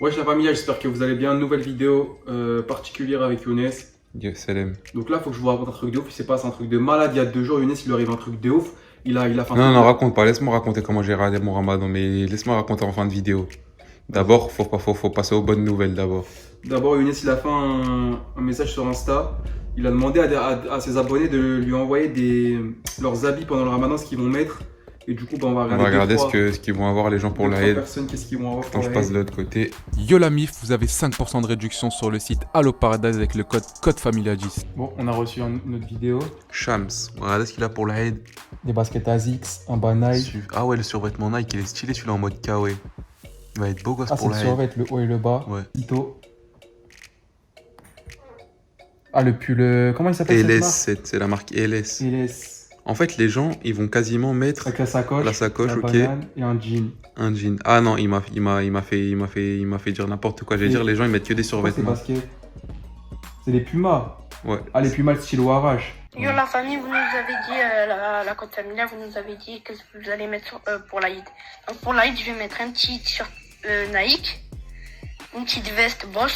Wesh la famille, j'espère que vous allez bien. Nouvelle vidéo particulière avec Younes. Yo, salam. Donc là, faut que je vous raconte un truc de ouf. Il s'est passé un truc de malade il y a 2 jours. Younes, il lui arrive un truc de ouf. Il a fait un Non, truc non, de... raconte pas. Laisse-moi raconter comment j'ai regardé mon ramadan, mais laisse-moi raconter en fin de vidéo. D'abord, faut passer aux bonnes nouvelles d'abord. D'abord, Younes, il a fait un message sur Insta. Il a demandé à ses abonnés de lui envoyer leurs habits pendant le ramadan, ce qu'ils vont mettre. Et du coup, bah, on va On regarder, va regarder deux, trois- ce qu'ils vont avoir les gens pour deux, la trois Eid. personnes, qu'est-ce qu'ils vont avoir Quand pour je la passe Eid. de l'autre côté. Yo la MIF, vous avez 5% de réduction sur le site Allo Paradise avec le code Familia10. Bon, on a reçu notre vidéo. Shams, regardez ce qu'il a pour la Eid. Des baskets ASICS, un bas Nike. Ah ouais, le survêtement Nike, il est stylé celui-là en mode kawaii. Il va être beau gosse Ah, c'est pour le la Eid. survêt, le haut et le bas. Ouais. Ito. Ah, le pull, comment il s'appelle cette LS, marque? c'est la marque LS. LS. En fait, les gens, ils vont quasiment mettre Avec la sacoche, la ok. banane Et un jean. un jean. Ah non, il m'a fait dire n'importe quoi. J'allais dire, les gens, ils mettent que des C'est quoi ces survêtements. baskets? C'est des Pumas. Ouais. Ah, les Pumas style arrache. Yo la famille, vous nous avez dit, la côte familiale, vous nous avez dit que vous allez mettre pour l'Aïd. Donc pour l'Aïd, je vais mettre un petit t-shirt Nike, une petite veste Boss,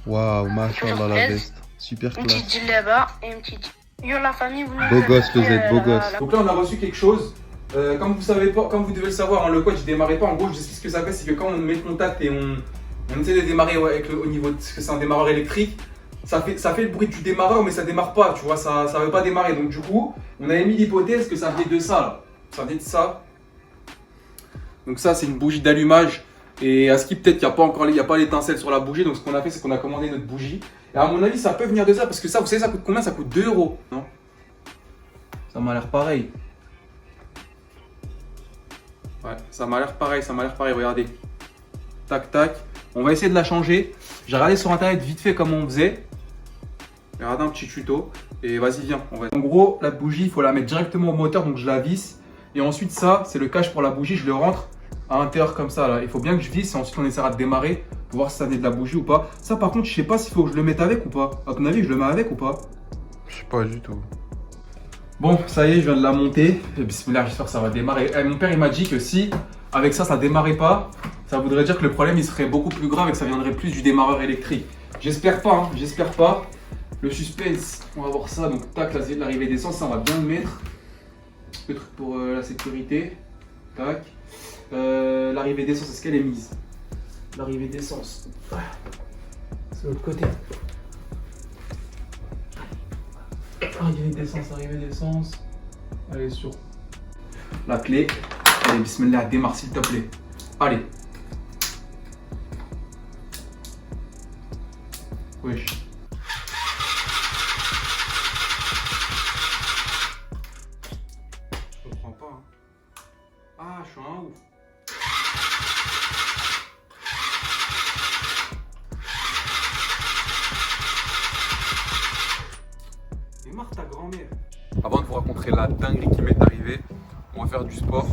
Waouh, Toujours machallah la plaise. veste. Super une classe. petite djellaba et une petite... Yo la famille, vous nous Beau avez gosse, dit, le Z, beau gosse. Donc là, on a reçu quelque chose. Comme vous savez pas, comme vous devez le savoir, hein, le quad, je démarrais pas. En gros, je sais ce que ça fait, c'est que quand on met le contact et on essaie de démarrer avec au niveau de ce que c'est un démarreur électrique, ça fait le bruit du démarreur, mais ça démarre pas, tu vois, ça veut pas démarrer. Donc du coup, on avait mis l'hypothèse que ça venait de ça, là. Ça venait de ça. Donc ça, c'est une bougie d'allumage. Et à ce qui peut-être qu'il n'y a pas l'étincelle sur la bougie. Donc ce qu'on a fait, c'est qu'on a commandé notre bougie. Et à mon avis, ça peut venir de ça, parce que ça, vous savez, ça coûte combien? Ça coûte 2 euros, non? Ça m'a l'air pareil. Ouais, ça m'a l'air pareil, regardez. Tac, tac. On va essayer de la changer. J'ai regardé sur internet vite fait comment on faisait. J'ai regardé un petit tuto. Et vas-y, viens. En gros, la bougie, il faut la mettre directement au moteur, donc je la visse. Et ensuite, ça, c'est le cache pour la bougie. Je le rentre à l'intérieur comme ça, là. Il faut bien que je visse et ensuite on essaiera de démarrer pour voir si ça venait de la bougie ou pas. Ça, par contre, je sais pas s'il faut que je le mette avec ou pas. À ton avis, je le mets avec ou pas? Je sais pas du tout. Bon, ça y est, je viens de la monter. Et bismillah, j'espère que ça va démarrer. Mon père, il m'a dit que si, avec ça, ça démarrait pas, ça voudrait dire que le problème, il serait beaucoup plus grave et que ça viendrait plus du démarreur électrique. J'espère pas, hein, j'espère pas. Le suspense, on va voir ça. Donc, tac, l'arrivée d'essence, ça, on va bien le mettre. Le truc pour la sécurité. Tac. L'arrivée d'essence, est-ce qu'elle est mise? L'arrivée d'essence. C'est de l'autre côté. Arrivée d'essence. Allez, sur la clé. Allez, bismillah, démarre s'il te plaît. Allez. Wesh. Je comprends pas. Hein. Ah, je suis un ouf. Démarre ta grand-mère. Avant de vous raconter la dinguerie qui m'est arrivée, on va faire du sport.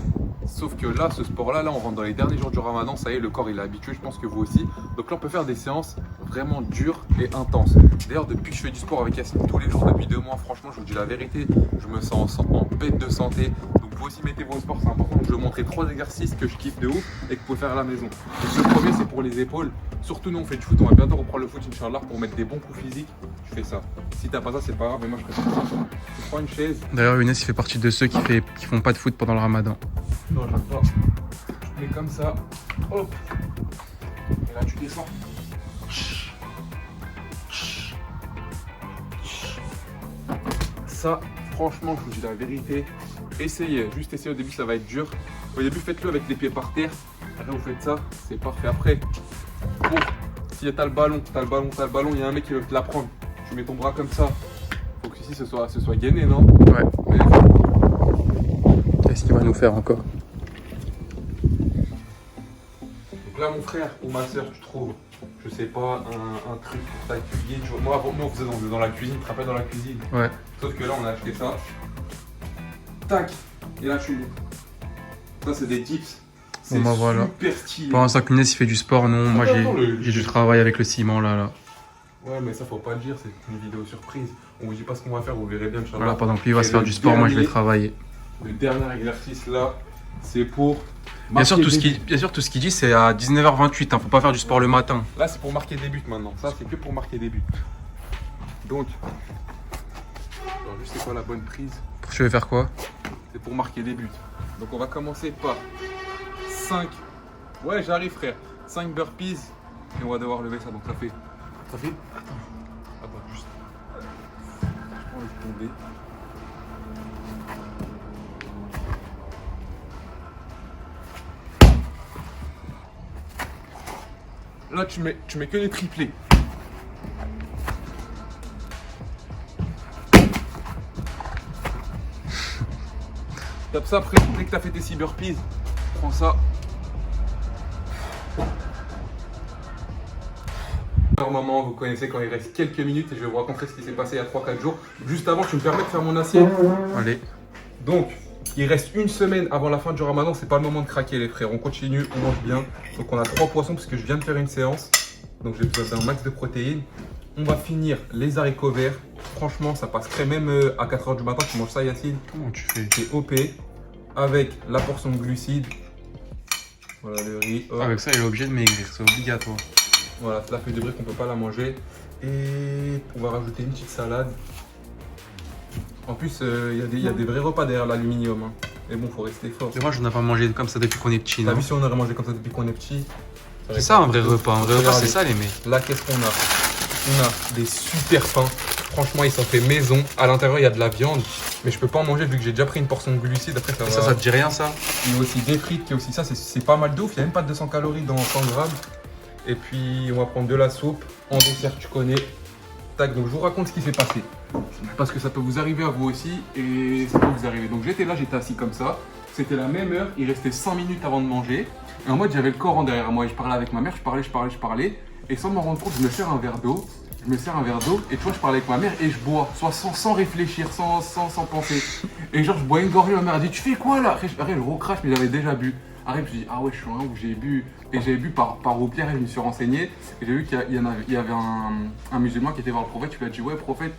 Sauf que là, ce sport-là, on rentre dans les derniers jours du ramadan, ça y est, le corps il est habitué, je pense que vous aussi. Donc là, on peut faire des séances vraiment dures et intenses. D'ailleurs, depuis que je fais du sport avec Yacine tous les jours, depuis 2 mois, franchement, je vous dis la vérité, je me sens en bête de santé. Donc vous aussi, mettez vos sports, c'est important. Donc, je vais vous montrer 3 exercices que je kiffe de ouf et que vous pouvez faire à la maison. Donc, le premier, c'est pour les épaules. Surtout, nous, on fait du foot, on va bientôt reprendre le foot, Inch'Allah, pour mettre des bons coups physiques. Je fais ça. Si t'as pas ça, c'est pas grave, mais moi, je fais ça. Je prends une chaise. D'ailleurs, Younes, il fait partie de ceux qui font pas de foot pendant le ramadan. Non, j'aime pas. Tu mets comme ça. Hop. Et là, tu descends. Ça, franchement, je vous dis la vérité. Essayez. Juste essayez. Au début, ça va être dur. Au début, faites-le avec les pieds par terre. Après, vous faites ça. C'est parfait. Après, bon, si t'as le ballon, il y a un mec qui veut te la prendre. Tu mets ton bras comme ça. Faut que ici, ce soit gainé, non? Ouais. Mais Qu'est-ce qu'il va nous faire encore? donc là, mon frère ou ma soeur, tu trouves, je sais pas, un truc pour t'appuyer. Tu vois, moi, avant, nous, on faisait dans la cuisine, tu te rappelles dans la cuisine. Ouais. Sauf que là, on a acheté ça. Tac. Et là, tu. Ça, c'est des dips. C'est Bon, bah, voilà. super stylé. Pendant ça que Younes, il fait du sport, non, moi Attends, j'ai du travail avec le ciment là. Ouais, mais ça, faut pas le dire, c'est une vidéo surprise. On vous dit pas ce qu'on va faire, vous verrez bien, Inch'Allah. Voilà, pendant que lui va Et se faire le du sport, moi je vais dernier- travailler. Le dernier exercice là, c'est pour Bien sûr, marquer tout ce des buts. bien sûr, tout ce qu'il dit, c'est à 19h28. Hein. Faut pas faire du sport le matin. Là, c'est pour marquer des buts maintenant. Ça, c'est que pour marquer des buts. Donc, alors juste c'est quoi la bonne prise? Tu veux faire quoi? C'est pour marquer des buts. Donc, on va commencer par 5. Ouais, j'arrive, frère. 5 burpees. Et on va devoir lever ça. Donc, ça fait. Attends, juste. Je prends le tomber. Là, tu mets que les triplés. Tape ça après, dès que tu as fait tes 6 burpees, prends ça. Normalement, vous connaissez quand il reste quelques minutes et je vais vous raconter ce qui s'est passé il y a 3-4 jours. Juste avant, tu me permets de faire mon assiette? Allez. Donc, il reste une semaine avant la fin du ramadan, c'est pas le moment de craquer les frères. On continue, on mange bien. Donc on a 3 poissons parce que je viens de faire une séance. Donc j'ai besoin d'un max de protéines. On va finir les haricots verts. Franchement, ça passe crème même à 4h du matin. Tu manges ça, Yacine? Comment tu fais? C'est OP. Avec la portion de glucides. Voilà le riz. Hop. Avec ça, il est obligé de maigrir. C'est obligatoire. Voilà, c'est la feuille de brique, on peut pas la manger. Et on va rajouter une petite salade. En plus, il y a des vrais repas derrière l'aluminium. Hein. Mais bon, faut rester fort. Et moi, je n'ai pas mangé comme ça depuis qu'on est petit. T'as Non. vu si on aurait mangé comme ça depuis qu'on est petit? C'est ça un vrai repas. Un vrai repas, c'est ça, les mecs. Là, qu'est-ce qu'on a? On a des super pains. Franchement, ils sont faits maison. À l'intérieur, il y a de la viande. Mais je peux pas en manger vu que j'ai déjà pris une portion de glucides. Après, ça Et va. ça te dit rien, ça? Il y a aussi des frites qui est aussi ça. C'est pas mal d'ouf. Il n'y a même pas de 200 calories dans 100 grammes. Et puis, on va prendre de la soupe. En dessert, tu connais. Tac, donc je vous raconte ce qui s'est passé. Parce que ça peut vous arriver à vous aussi. Et ça peut vous arriver. Donc, j'étais là, j'étais assis comme ça. C'était la même heure. Il restait 5 minutes avant de manger. Et en mode, j'avais le Coran derrière moi. Et je parlais avec ma mère. Je parlais. Et sans m'en rendre compte, je me sers un verre d'eau. Et tu vois, je parlais avec ma mère et je bois. Soit sans réfléchir, sans penser. Et genre, je bois une gorgée. Ma mère a dit, tu fais quoi là? Après, je recrache, mais j'avais déjà bu. Après, je me dis, ah ouais, je suis un où j'ai bu. Et j'avais bu par paupière et je me suis renseigné. Et j'ai vu qu'il y avait un musulman qui était voir le prophète. Tu lui as dit, ouais, prophète,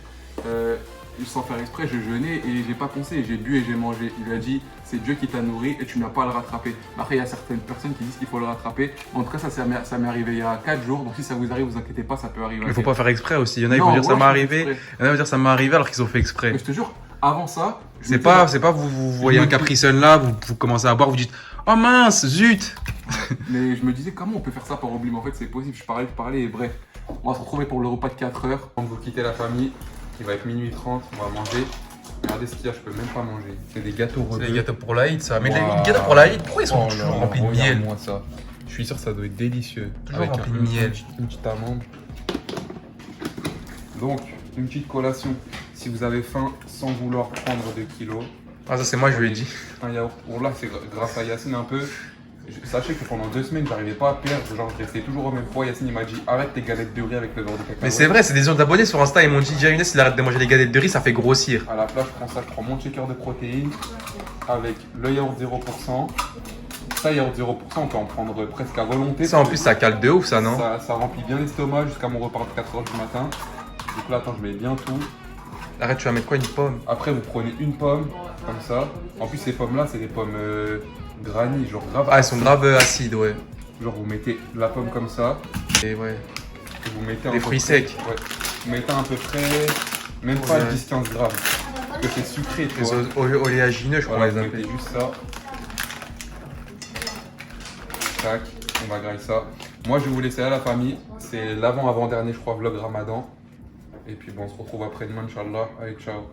sans faire exprès, je jeûnais et j'ai pas pensé. J'ai bu et j'ai mangé. Il lui a dit, c'est Dieu qui t'a nourri et tu n'as pas à le rattraper. Après, il y a certaines personnes qui disent qu'il faut le rattraper. En tout cas, ça m'est arrivé il y a 4 jours. Donc si ça vous arrive, vous inquiétez pas, ça peut arriver. Il faut pas faire exprès aussi. Il y en a qui Non, vont dire ça ouais, m'est je fais arrivé. exprès. Il y en a qui vont dire ça m'est arrivé alors qu'ils ont fait exprès. Mais je te jure, avant ça, C'est pas vous voyez un Capri Sun là, vous commencez à boire, vous dites oh mince, zut. Mais je me disais comment on peut faire ça par oubli, mais en fait c'est possible, je parlais et bref. On va se retrouver pour le repas de 4 heures. Quand vous quittez la famille, il va être minuit 30, on va manger. Regardez ce qu'il y a, je peux même pas manger. C'est des gâteaux C'est rebeux. les gâteaux pour l'Aïd ça. Mais Wow. les gâteaux pour l'Aïd, pourquoi ils sont Oh toujours là, remplis de miel? regarde-moi ça. Je suis sûr que ça doit être délicieux. Toujours Avec rempli de miel. Une petite amande. Donc, une petite collation. Si vous avez faim, sans vouloir prendre de kilos. Ah ça c'est moi je lui ai dit. Un yaourt. Pour là, c'est grâce à Yacine un peu. Sachez que pendant 2 semaines, j'arrivais pas à perdre. Genre, je restais toujours au même poids. Yacine, il m'a dit arrête tes galettes de riz avec le beurre de cacao. Mais c'est vrai, c'est des gens d'abonnés sur Insta, ils m'ont dit déjà Younes il arrête de manger des galettes de riz, ça fait grossir. À la place, je prends ça, je prends mon shaker de protéines avec le yaourt 0%. Ça, yaourt 0%, on peut en prendre presque à volonté. Ça en plus ça cale de ouf ça non? Ça remplit bien l'estomac jusqu'à mon repas de 4h du matin. Donc là, attends, je mets bien tout. Arrête, tu vas mettre quoi, une pomme? Après, vous prenez une pomme, comme ça. En plus, ces pommes-là, c'est des pommes granny, genre grave. Ah elles sont grave acides ouais. Genre, vous mettez la pomme comme ça. Et ouais. Et vous mettez Des à peu fruits près- secs. Ouais. Vous mettez à peu près, même pas Ouais. 10-15 grammes. Parce que c'est sucré, tu Les vois. oléagineux je crois Voilà, on les vous mettez appelle. juste ça. Tac, on va grailler ça. Moi, je vais vous laisser à la famille. C'est l'avant-avant-dernier, je crois, vlog Ramadan. Et puis bon, on se retrouve après-demain, Inch'Allah. Allez, ciao.